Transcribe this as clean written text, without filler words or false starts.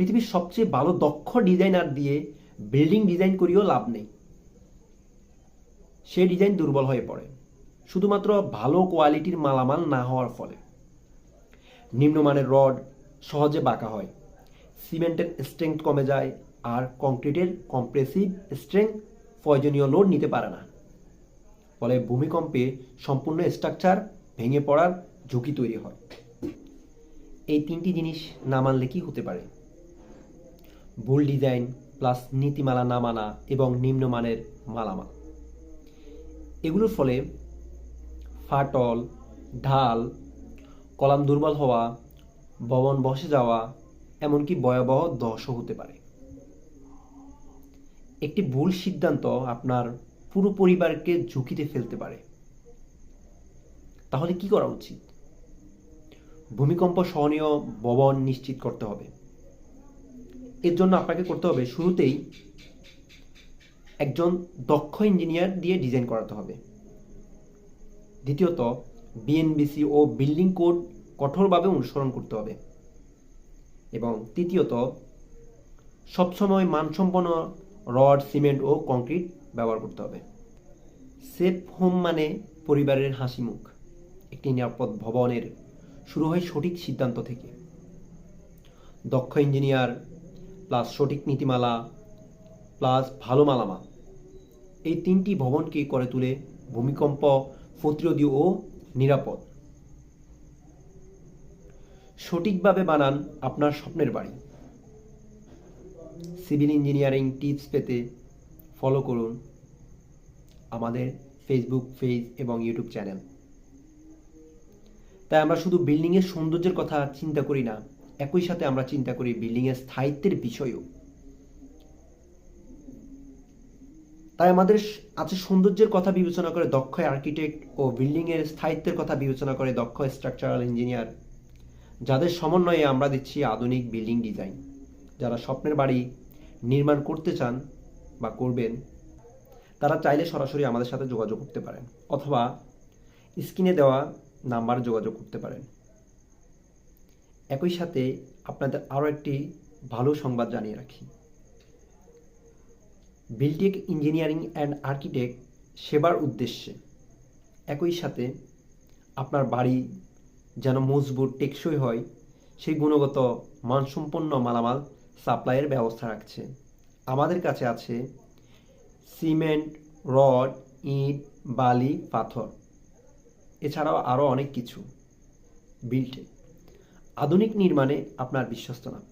পৃথিবীর সবচেয়ে ভালো দক্ষ ডিজাইনার দিয়ে বিল্ডিং ডিজাইন করিও লাভ নেই, সে ডিজাইন দুর্বল হয়ে পড়ে শুধুমাত্র ভালো কোয়ালিটির মালামাল না হওয়ার ফলে। নিম্নমানের রড সহজে বাঁকা হয়, সিমেন্টের স্ট্রেংথ কমে যায়, আর কংক্রিটের কম্প্রেসিভ স্ট্রেংথ প্রয়োজনীয় লোড নিতে পারে না। ফলে ভূমিকম্পে সম্পূর্ণ স্ট্রাকচার ভেঙে পড়ার ঝুঁকি তৈরি হয়। এই তিনটি জিনিস না মানলে কি হতে পারে? ভুল ডিজাইন প্লাস নীতিমালা না মানা এবং নিম্নমানের মালামাল, এগুলোর ফলে ফাটল, ঢাল, কলাম দুর্বল হওয়া, ভবন বসে যাওয়া, এমনকি ভয়াবহ ধসও হতে পারে। একটি ভুল সিদ্ধান্ত আপনার পুরো পরিবারকে ঝুঁকিতে ফেলতে পারে। তাহলে কি করা উচিত? ভূমিকম্প সহনীয় ভবন নিশ্চিত করতে হবে। এর জন্য আপনাকে করতে হবে শুরুতেই একজন দক্ষ ইঞ্জিনিয়ার দিয়ে ডিজাইন করাতে হবে। দ্বিতীয়ত, বিএনবিসি ও বিল্ডিং কোড কঠোরভাবে অনুসরণ করতে হবে। এবং তৃতীয়ত, সবসময় মানসম্পন্ন রড, সিমেন্ট ও কংক্রিট ব্যবহার করতে হবে। সেফ হোম মানে পরিবারের হাসি মুখ। একটি নিরাপদ ভবনের শুরু হয় সঠিক সিদ্ধান্ত থেকে। দক্ষ ইঞ্জিনিয়ার প্লাস সঠিক নীতিমালা প্লাস ভালো মালামাল, এই তিনটি ভবনকে করে তুলে ভূমিকম্প প্রতিরোধী ও নিরাপদ। সঠিকভাবে বানান আপনার স্বপ্নের বাড়ি। সিভিল ইঞ্জিনিয়ারিং টিপস পেতে ফলো করুন আমাদের ফেসবুক পেজ এবং ইউটিউব চ্যানেল। তাই আমরা শুধু বিল্ডিংয়ের সৌন্দর্যের কথা চিন্তা করি না, একই সাথে আমরা চিন্তা করি বিল্ডিংয়ের স্থায়িত্বের বিষয়ও। তাই আমাদের আছে সৌন্দর্যের কথা বিবেচনা করে দক্ষ আর্কিটেক্ট ও বিল্ডিংয়ের স্থায়িত্বের কথা বিবেচনা করে দক্ষ স্ট্রাকচারাল ইঞ্জিনিয়ার, যাদের সমন্বয়ে আমরা দিচ্ছি আধুনিক বিল্ডিং ডিজাইন। যারা স্বপ্নের বাড়ি নির্মাণ করতে চান বা করবেন, তারা চাইলে সরাসরি আমাদের সাথে যোগাযোগ করতে পারেন অথবা স্ক্রিনে দেওয়া নাম্বারে যোগাযোগ করতে পারেন। একই সাথে আপনাদের আরও একটি ভালো সংবাদ জানিয়ে রাখি। বিল্টেক ইঞ্জিনিয়ারিং অ্যান্ড আর্কিটেক্ট সেবার উদ্দেশ্যে একই সাথে আপনার বাড়ি যেন মজবুত, টেকসই হয়, সেই গুণগত মানসম্পন্ন মালামাল সাপ্লাইয়ের ব্যবস্থা রাখছে। আমাদের কাছে আছে সিমেন্ট, রড, ইট, বালি, পাথর, এছাড়াও আরও অনেক কিছু। বিল্টেক আধুনিক নির্মাণে আপনার বিশ্বস্ত নাম।